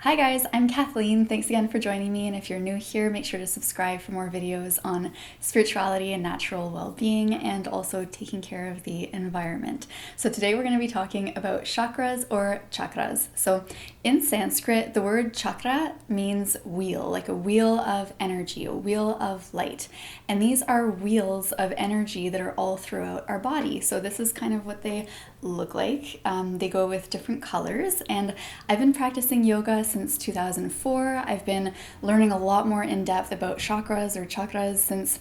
Hi guys, I'm Kathleen. Thanks again for joining me, and if you're new here, make sure to subscribe for more videos on spirituality and natural well-being and also taking care of the environment. So today we're going to be talking about chakras or chakras. So in Sanskrit, the word chakra means wheel, like a wheel of energy, a wheel of light. And these are wheels of energy that are all throughout our body. So this is kind of what they look like. They go with different colors, and I've been practicing yoga since 2004. I've been learning a lot more in depth about chakras or chakras since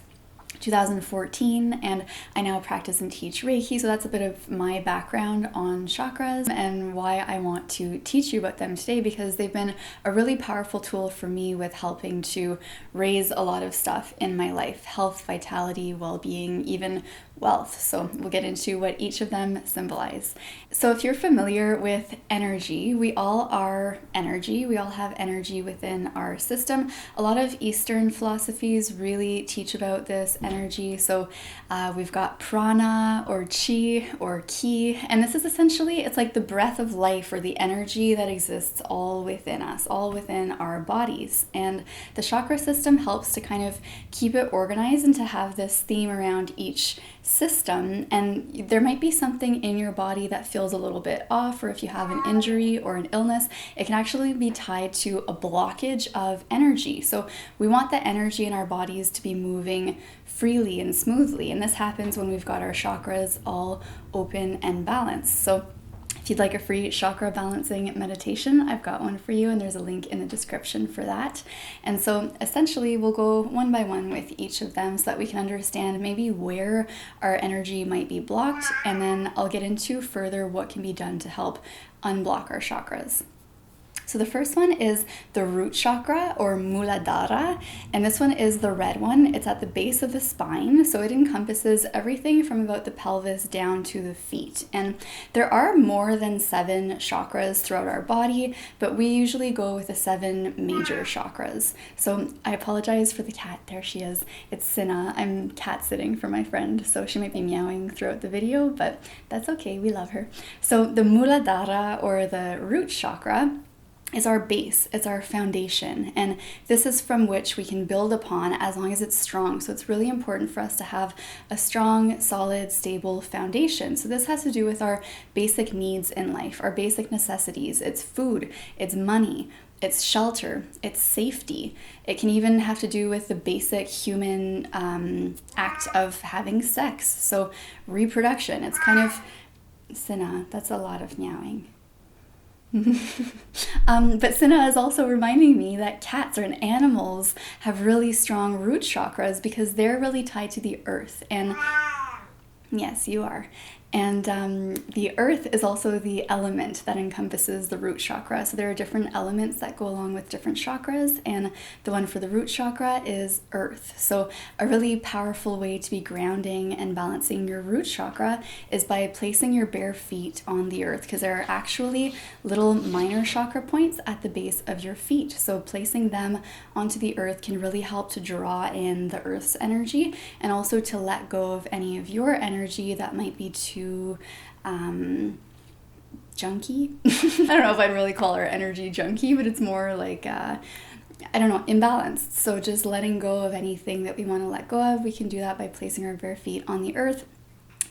2014, and I now practice and teach Reiki, so that's a bit of my background on chakras and why I want to teach you about them today, because they've been a really powerful tool for me with helping to raise a lot of stuff in my life: health, vitality, well-being, even wealth. So we'll get into what each of them symbolize. So if you're familiar with energy, we all are energy. We all have energy within our system. A lot of Eastern philosophies really teach about this energy. So we've got prana or chi or ki, and this is essentially, it's like the breath of life or the energy that exists all within us, all within our bodies. And the chakra system helps to kind of keep it organized and to have this theme around each system. And there might be something in your body that feels a little bit off, or if you have an injury or an illness, it can actually be tied to a blockage of energy. So we want the energy in our bodies to be moving freely and smoothly, and this happens when we've got our chakras all open and balanced. So if you'd like a free chakra balancing meditation, I've got one for you, and there's a link in the description for that. And so essentially we'll go one by one with each of them so that we can understand maybe where our energy might be blocked, and then I'll get into further what can be done to help unblock our chakras. So the first one is the root chakra or Muladhara, and this one is the red one. It's at the base of the spine, so it encompasses everything from about the pelvis down to the feet. And there are more than 7 chakras throughout our body, but we usually go with the 7 major chakras. So I apologize for the cat. There she is. It's Sinna. I'm cat sitting for my friend, so she might be meowing throughout the video, but that's okay. We love her. So the Muladhara or the root chakra is our base, it's our foundation, and this is from which we can build upon as long as it's strong. So it's really important for us to have a strong, solid, stable foundation. So this has to do with our basic needs in life, our basic necessities. It's food, it's money, it's shelter, it's safety. It can even have to do with the basic human act of having sex. So reproduction, it's kind of, Sinna, that's a lot of meowing. But Sinna is also reminding me that cats and animals have really strong root chakras because they're really tied to the earth. And yes, you are. And the earth is also the element that encompasses the root chakra. So there are different elements that go along with different chakras, and the one for the root chakra is earth. So a really powerful way to be grounding and balancing your root chakra is by placing your bare feet on the earth, because there are actually little minor chakra points at the base of your feet. So placing them onto the earth can really help to draw in the earth's energy, and also to let go of any of your energy that might be too junky. I don't know if I'd really call our energy junky, but it's more like I don't know, imbalanced. So just letting go of anything that we want to let go of, we can do that by placing our bare feet on the earth.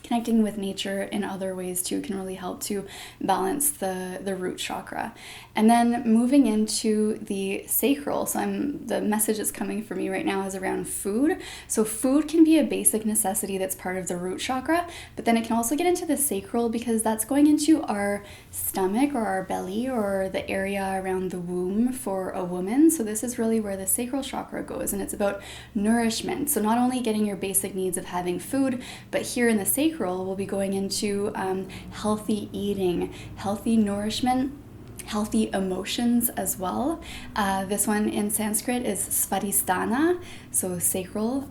Connecting with nature in other ways too can really help to balance the root chakra. And then moving into the sacral, so the message that's coming for me right now is around food. So food can be a basic necessity that's part of the root chakra, but then it can also get into the sacral, because that's going into our stomach or our belly or the area around the womb for a woman. So this is really where the sacral chakra goes, and it's about nourishment. So not only getting your basic needs of having food, but here in the sacral we'll be going into healthy eating, healthy nourishment, healthy emotions as well. This one in Sanskrit is svadhisthana, so sacral.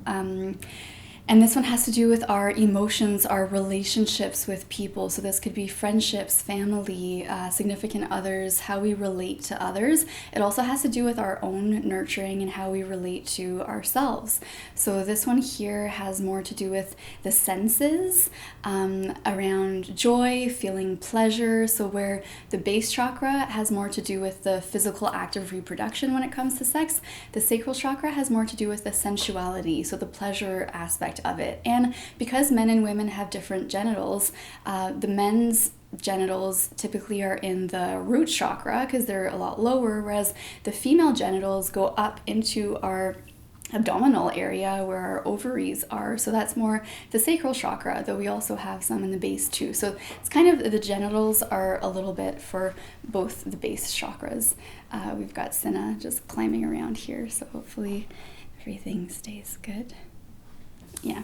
And this one has to do with our emotions, our relationships with people. So this could be friendships, family, significant others, how we relate to others. It also has to do with our own nurturing and how we relate to ourselves. So this one here has more to do with the senses, around joy, feeling pleasure. So where the base chakra has more to do with the physical act of reproduction when it comes to sex, the sacral chakra has more to do with the sensuality, so the pleasure aspect of it. And because men and women have different genitals, the men's genitals typically are in the root chakra because they're a lot lower, whereas the female genitals go up into our abdominal area where our ovaries are. So that's more the sacral chakra, though we also have some in the base too. So it's kind of, the genitals are a little bit for both the base chakras. We've got Cinna just climbing around here, so hopefully everything stays good. Yeah,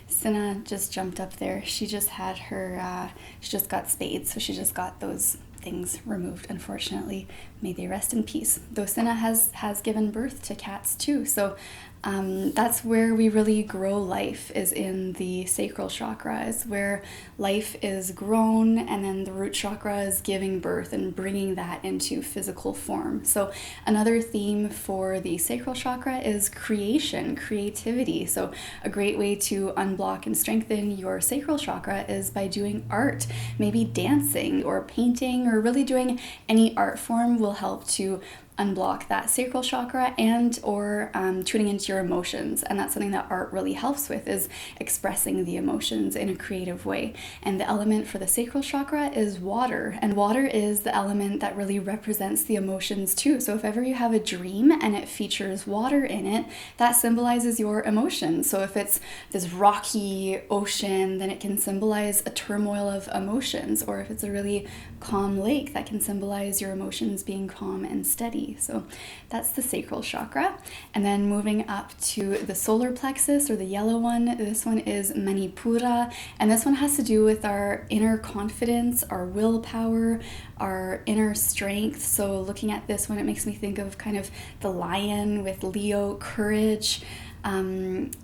Cinna just jumped up there. She just had her, she just got spayed, so she just got those things removed, unfortunately. May they rest in peace. Though Cinna has given birth to cats too, so that's where we really grow life, is in the sacral chakra, is where life is grown, and then the root chakra is giving birth and bringing that into physical form. So another theme for the sacral chakra is creation, creativity. So a great way to unblock and strengthen your sacral chakra is by doing art, maybe dancing or painting, or really doing any art form will help to unblock that sacral chakra, and or tuning into your emotions. And that's something that art really helps with, is expressing the emotions in a creative way. And the element for the sacral chakra is water, and water is the element that really represents the emotions too. So if ever you have a dream and it features water in it, that symbolizes your emotions. So if it's this rocky ocean, then it can symbolize a turmoil of emotions, or if it's a really calm lake, that can symbolize your emotions being calm and steady. So that's the sacral chakra. And then moving up to the solar plexus, or the yellow one, this one is Manipura, and this one has to do with our inner confidence, our willpower, our inner strength. So looking at this one, it makes me think of kind of the lion with Leo, courage,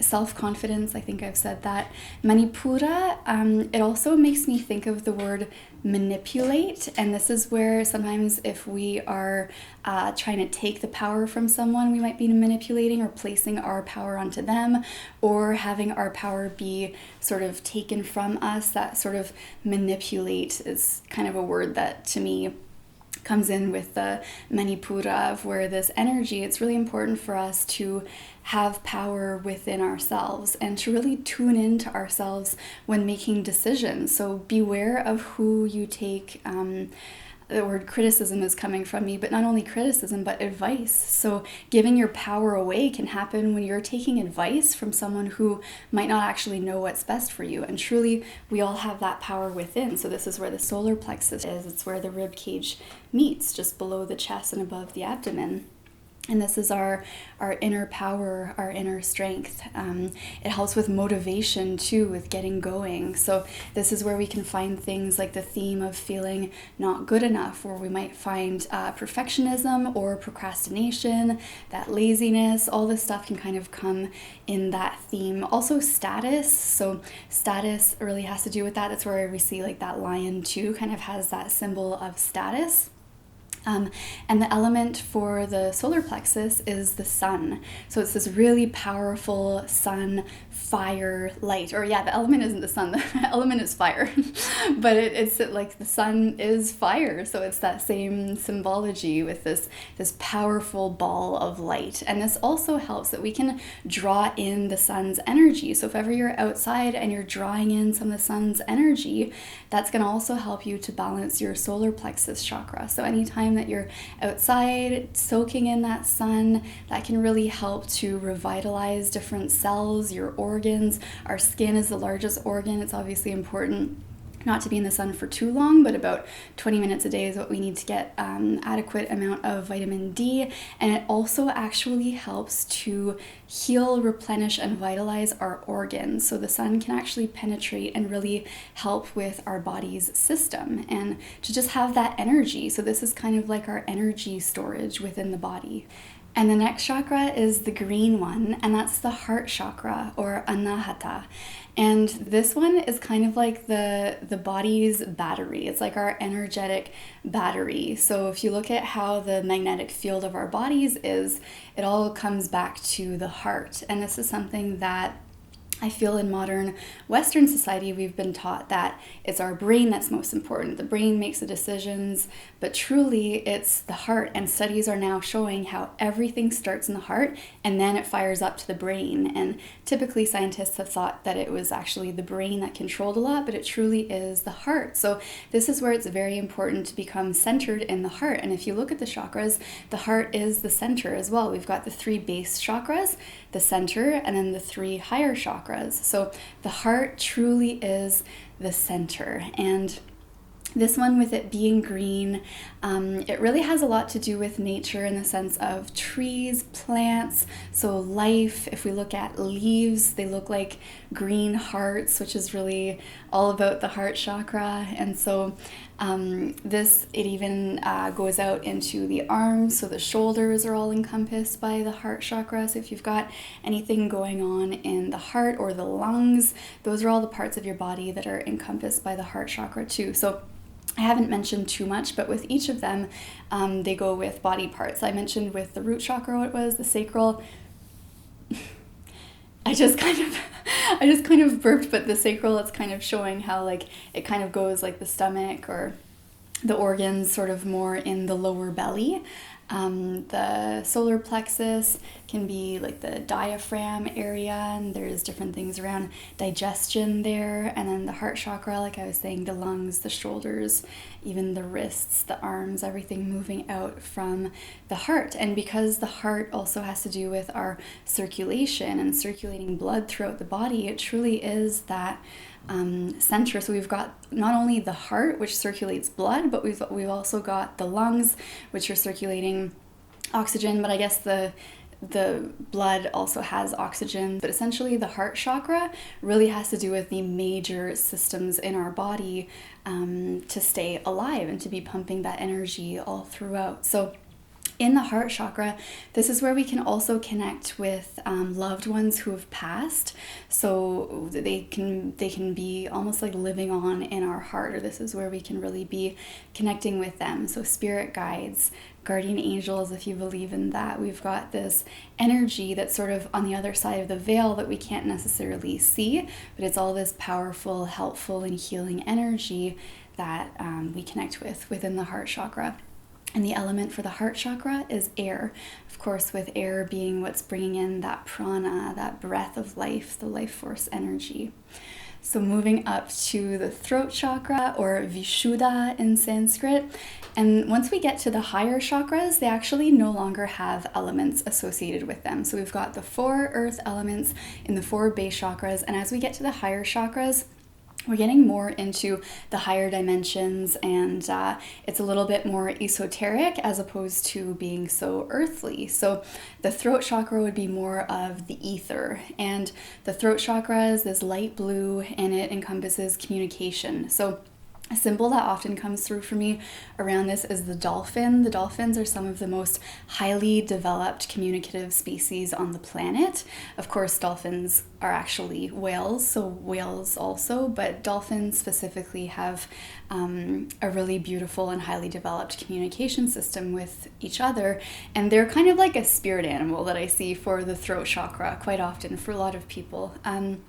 self-confidence. I think I've said that. Manipura, it also makes me think of the word manipulate, and this is where sometimes if we are trying to take the power from someone, we might be manipulating or placing our power onto them, or having our power be sort of taken from us. That sort of manipulate is kind of a word that to me comes in with the Manipura, of where this energy, it's really important for us to have power within ourselves and to really tune into ourselves when making decisions. So beware of who you take, the word criticism is coming from me, but not only criticism, but advice. So giving your power away can happen when you're taking advice from someone who might not actually know what's best for you. And truly, we all have that power within. So this is where the solar plexus is. It's where the rib cage meets, just below the chest and above the abdomen. And this is our inner power, our inner strength. It helps with motivation too, with getting going. So this is where we can find things like the theme of feeling not good enough, or we might find perfectionism or procrastination, that laziness. All this stuff can kind of come in that theme. Also status. So status really has to do with that. That's where we see like that lion too, kind of has that symbol of status. And the element for the solar plexus is the sun. So it's this really powerful sun, fire, light. Or yeah, the element isn't the sun, the element is fire. But it's like the sun is fire. So it's that same symbology with this powerful ball of light. And this also helps that we can draw in the sun's energy. So if ever you're outside and you're drawing in some of the sun's energy, that's going to also help you to balance your solar plexus chakra. So anytime that you're outside soaking in that sun, that can really help to revitalize different cells, your organs. Our skin is the largest organ. It's obviously important not to be in the sun for too long, but about 20 minutes a day is what we need to get adequate amount of vitamin D. And it also actually helps to heal, replenish, and vitalize our organs. So the sun can actually penetrate and really help with our body's system and to just have that energy. So this is kind of like our energy storage within the body. And the next chakra is the green one, and that's the heart chakra, or anahata. And this one is kind of like the body's battery. It's like our energetic battery. So if you look at how the magnetic field of our bodies is, it all comes back to the heart. And this is something that I feel in modern Western society, we've been taught that it's our brain that's most important. The brain makes the decisions, but truly it's the heart. And studies are now showing how everything starts in the heart and then it fires up to the brain. And typically scientists have thought that it was actually the brain that controlled a lot, but it truly is the heart. So this is where it's very important to become centered in the heart. And if you look at the chakras, the heart is the center as well. We've got the 3 base chakras, the center, and then the 3 higher chakras. So the heart truly is the center. And this one, with it being green, it really has a lot to do with nature in the sense of trees, plants, so life. If we look at leaves, they look like green hearts, which is really all about the heart chakra. And so it even goes out into the arms, so the shoulders are all encompassed by the heart chakra. So if you've got anything going on in the heart or the lungs, those are all the parts of your body that are encompassed by the heart chakra too. So I haven't mentioned too much, but with each of them, they go with body parts. I mentioned with the root chakra what it was, the sacral. I just kind of burped, but the sacral, it's kind of showing how like it kind of goes like the stomach or the organs sort of more in the lower belly. The solar plexus can be like the diaphragm area, and there's different things around digestion there. And then the heart chakra, like I was saying, the lungs, the shoulders, even the wrists, the arms, everything moving out from the heart. And because the heart also has to do with our circulation and circulating blood throughout the body, it truly is that center. So we've got not only the heart, which circulates blood, but we've also got the lungs, which are circulating oxygen. But I guess the blood also has oxygen. But essentially, the heart chakra really has to do with the major systems in our body to stay alive and to be pumping that energy all throughout. So in the heart chakra, this is where we can also connect with loved ones who have passed. So they can be almost like living on in our heart, or this is where we can really be connecting with them. So spirit guides, guardian angels, if you believe in that. We've got this energy that's sort of on the other side of the veil that we can't necessarily see, but it's all this powerful, helpful, and healing energy that we connect with within the heart chakra. And the element for the heart chakra is air. Of course, with air being what's bringing in that prana, that breath of life, the life force energy. So moving up to the throat chakra, or Vishuddha in Sanskrit. And once we get to the higher chakras, they actually no longer have elements associated with them. So we've got the 4 earth elements in the 4 base chakras. And as we get to the higher chakras, we're getting more into the higher dimensions, and it's a little bit more esoteric as opposed to being so earthly. So the throat chakra would be more of the ether, and the throat chakra is this light blue, and it encompasses communication. So a symbol that often comes through for me around this is the dolphin. The dolphins are some of the most highly developed communicative species on the planet. Of course, dolphins are actually whales, so whales also, but dolphins specifically have a really beautiful and highly developed communication system with each other. And they're kind of like a spirit animal that I see for the throat chakra quite often for a lot of people. And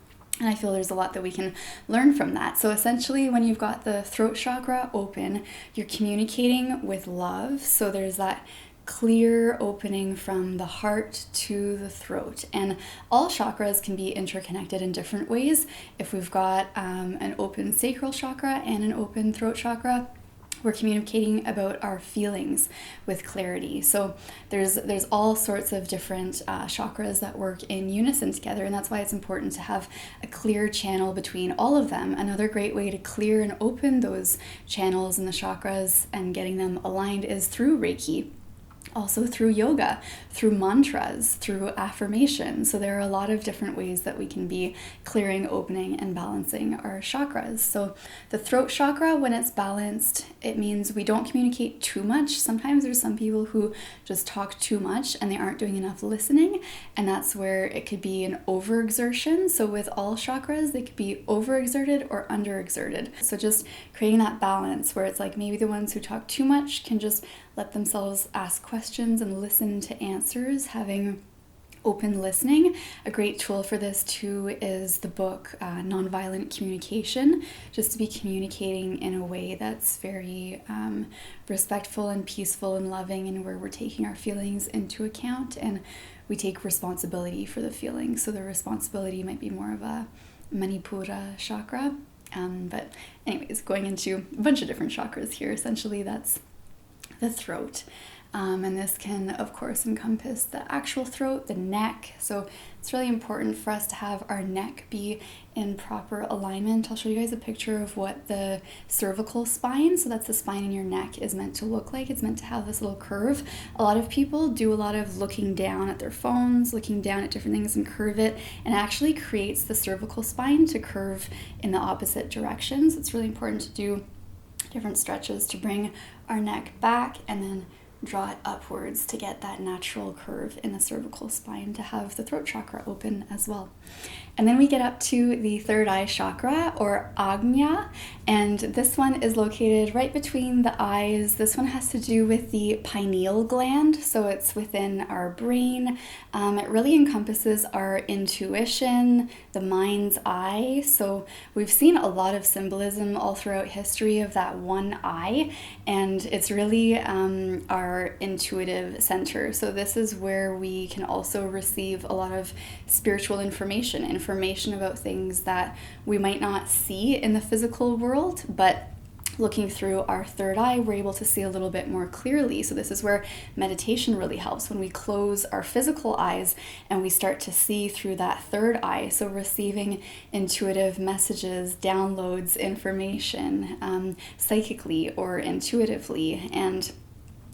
I feel there's a lot that we can learn from that. So essentially, when you've got the throat chakra open, you're communicating with love. So there's that clear opening from the heart to the throat. And all chakras can be interconnected in different ways. If we've got an open sacral chakra and an open throat chakra, we're communicating about our feelings with clarity. So there's all sorts of different chakras that work in unison together, and that's why it's important to have a clear channel between all of them. Another great way to clear and open those channels in the chakras and getting them aligned is through Reiki. also through yoga, through mantras, through affirmation. So there are a lot of different ways that we can be clearing, opening, and balancing our chakras. So the throat chakra, when it's balanced, it means we don't communicate too much. Sometimes there's some people who just talk too much and they aren't doing enough listening, and that's where it could be an overexertion. So with all chakras, they could be overexerted or underexerted. So just creating that balance where it's like maybe the ones who talk too much can just let themselves ask questions and listen to answers, having open listening. A great tool for this too is the book Nonviolent Communication, just to be communicating in a way that's very respectful and peaceful and loving, and where we're taking our feelings into account and we take responsibility for the feelings. So the responsibility might be more of a Manipura chakra. But anyways, going into a bunch of different chakras here, essentially that's the throat. And this can, of course, encompass the actual throat, the neck. So it's really important for us to have our neck be in proper alignment. I'll show you guys a picture of what the cervical spine, so that's the spine in your neck, is meant to look like. It's meant to have this little curve. A lot of people do a lot of looking down at their phones, looking down at different things and curve it, and it actually creates the cervical spine to curve in the opposite directions. It's really important to do different stretches to bring our neck back and then draw it upwards to get that natural curve in the cervical spine to have the throat chakra open as well. And then we get up to the third eye chakra, or Ajna, and this one is located right between the eyes. This one has to do with the pineal gland, so it's within our brain. It really encompasses our intuition, the mind's eye. So we've seen a lot of symbolism all throughout history of that one eye, and it's really our intuitive center. So this is where we can also receive a lot of spiritual information about things that we might not see in the physical world, but looking through our third eye, we're able to see a little bit more clearly. So this is where meditation really helps, when we close our physical eyes and we start to see through that third eye. So receiving intuitive messages, downloads, information, psychically or intuitively. And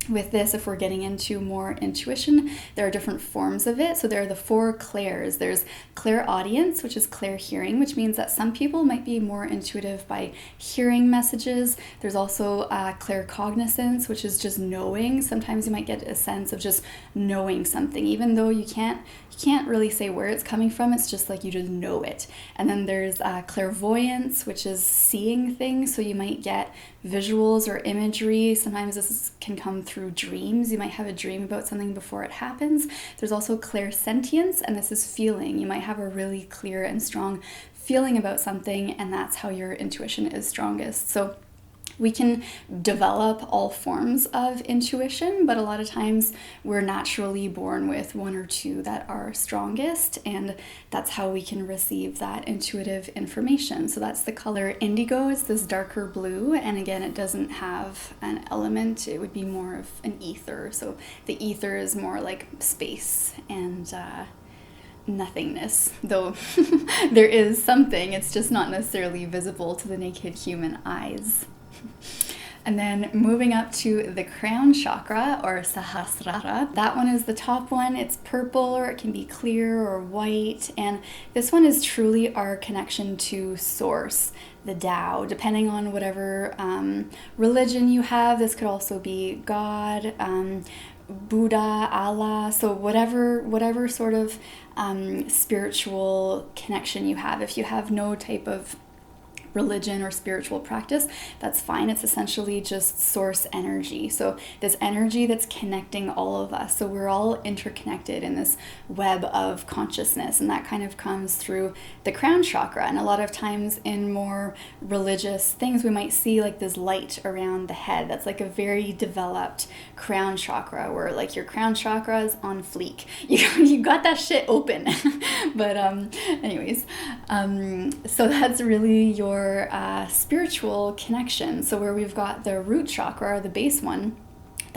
with this, if we're getting into more intuition, there are different forms of it. So there are the 4 clairs. There's clairaudience, which is clair hearing, which means that some people might be more intuitive by hearing messages. There's also claircognizance, which is just knowing. Sometimes you might get a sense of just knowing something, even though you can't really say where it's coming from. It's just like you just know it. And then there's clairvoyance, which is seeing things. So you might get visuals or imagery. Sometimes this can come through dreams. You might have a dream about something before it happens. There's also clairsentience, and this is feeling. You might have a really clear and strong feeling about something, and that's how your intuition is strongest. So we can develop all forms of intuition, but a lot of times we're naturally born with 1 or 2 that are strongest, and that's how we can receive that intuitive information. So that's the color indigo. It's this darker blue, and again, it doesn't have an element. It would be more of an ether. So the ether is more like space and nothingness, though there is something. It's just not necessarily visible to the naked human eyes. And then moving up to the crown chakra, or Sahasrara. That one is the top one. It's purple, or it can be clear or white. And this one is truly our connection to source, the Tao, depending on whatever religion you have. This could also be God, Buddha, Allah, so whatever sort of spiritual connection you have. If you have no type of religion or spiritual practice, that's fine. It's essentially just source energy. So this energy that's connecting all of us. So we're all interconnected in this web of consciousness, and that kind of comes through the crown chakra. And a lot of times in more religious things, we might see like this light around the head. That's like a very developed crown chakra, where like your crown chakra is on fleek. You got that shit open. But anyways, so that's really your spiritual connection. So where we've got the root chakra, or the base one,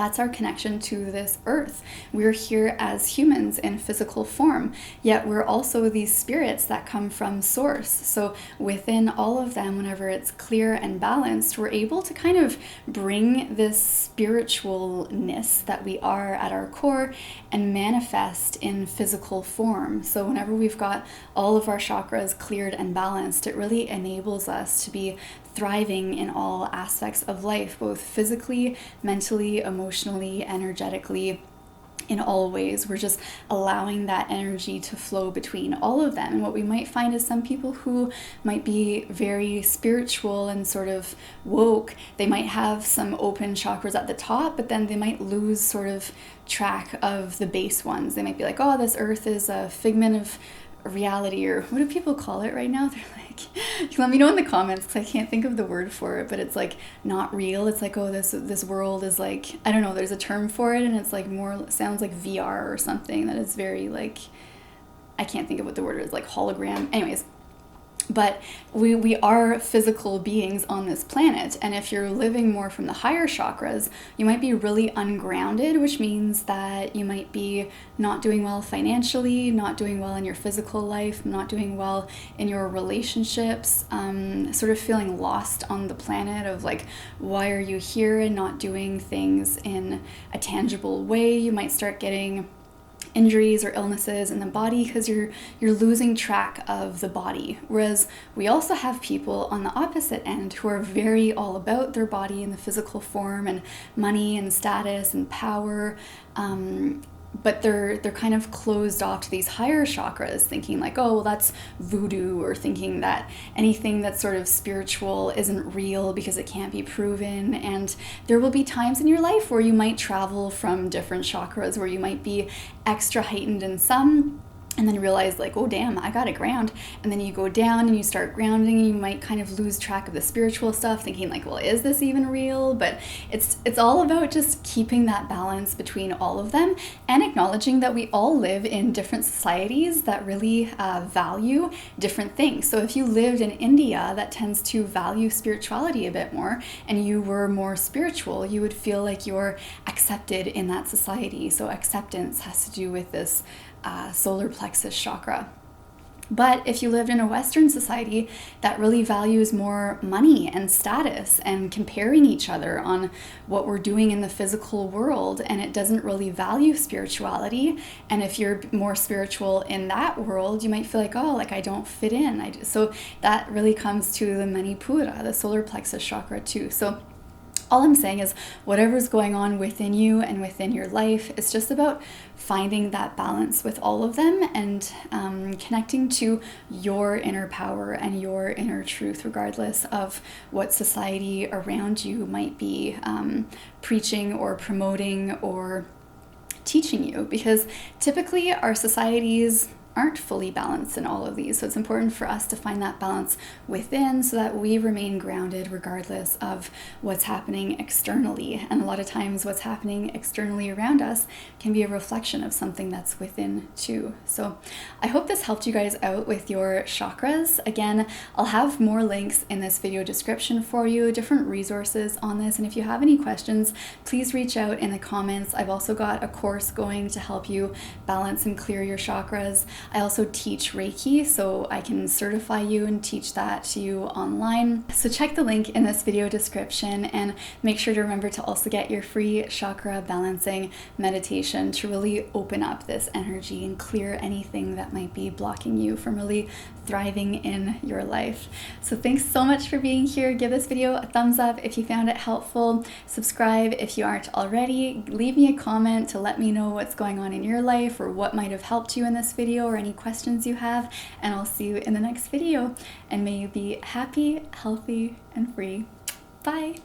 That's our connection to this earth. We're here as humans in physical form, yet we're also these spirits that come from source. So within all of them, whenever it's clear and balanced, we're able to kind of bring this spiritualness that we are at our core and manifest in physical form. So whenever we've got all of our chakras cleared and balanced, it really enables us to be thriving in all aspects of life, both physically, mentally, emotionally, energetically, in all ways. We're just allowing that energy to flow between all of them. And what we might find is some people who might be very spiritual and sort of woke, they might have some open chakras at the top, but then they might lose sort of track of the base ones. They might be like, oh, this earth is a figment of reality, or what do people call it right now? They're like, you let me know in the comments because I can't think of the word for it, but it's like not real. It's like, oh, this world is like, I don't know, there's a term for it, and it's like more sounds like VR or something that is very like, I can't think of what the word is, like hologram. Anyways, but we are physical beings on this planet, and if you're living more from the higher chakras, you might be really ungrounded, which means that you might be not doing well financially, not doing well in your physical life, not doing well in your relationships, sort of feeling lost on the planet of like, why are you here, and not doing things in a tangible way. You might start getting injuries or illnesses in the body because you're losing track of the body. Whereas we also have people on the opposite end who are very all about their body and the physical form and money and status and power, but they're kind of closed off to these higher chakras, thinking like, oh, well, that's voodoo, or thinking that anything that's sort of spiritual isn't real because it can't be proven. And there will be times in your life where you might travel from different chakras, where you might be extra heightened in some, and then realize like, oh damn, I gotta ground. And then you go down and you start grounding, and you might kind of lose track of the spiritual stuff, thinking like, well, is this even real? But it's all about just keeping that balance between all of them, and acknowledging that we all live in different societies that really value different things. So if you lived in India, that tends to value spirituality a bit more, and you were more spiritual, you would feel like you're accepted in that society. So acceptance has to do with this solar plexus chakra. But if you lived in a Western society that really values more money and status and comparing each other on what we're doing in the physical world, and it doesn't really value spirituality, and if you're more spiritual in that world, you might feel like, oh, like I don't fit in. So that really comes to the Manipura, the solar plexus chakra too. So all I'm saying is whatever's going on within you and within your life, it's just about finding that balance with all of them, and connecting to your inner power and your inner truth, regardless of what society around you might be preaching or promoting or teaching you. Because typically our societies aren't fully balanced in all of these. So it's important for us to find that balance within, so that we remain grounded regardless of what's happening externally. And a lot of times what's happening externally around us can be a reflection of something that's within too. So I hope this helped you guys out with your chakras. Again, I'll have more links in this video description for you, different resources on this. And if you have any questions, please reach out in the comments. I've also got a course going to help you balance and clear your chakras. I also teach Reiki, so I can certify you and teach that to you online. So check the link in this video description, and make sure to remember to also get your free chakra balancing meditation to really open up this energy and clear anything that might be blocking you from really thriving in your life. So thanks so much for being here. Give this video a thumbs up if you found it helpful. Subscribe if you aren't already. Leave me a comment to let me know what's going on in your life, or what might have helped you in this video, or any questions you have, and I'll see you in the next video. And may you be happy, healthy, and free. Bye.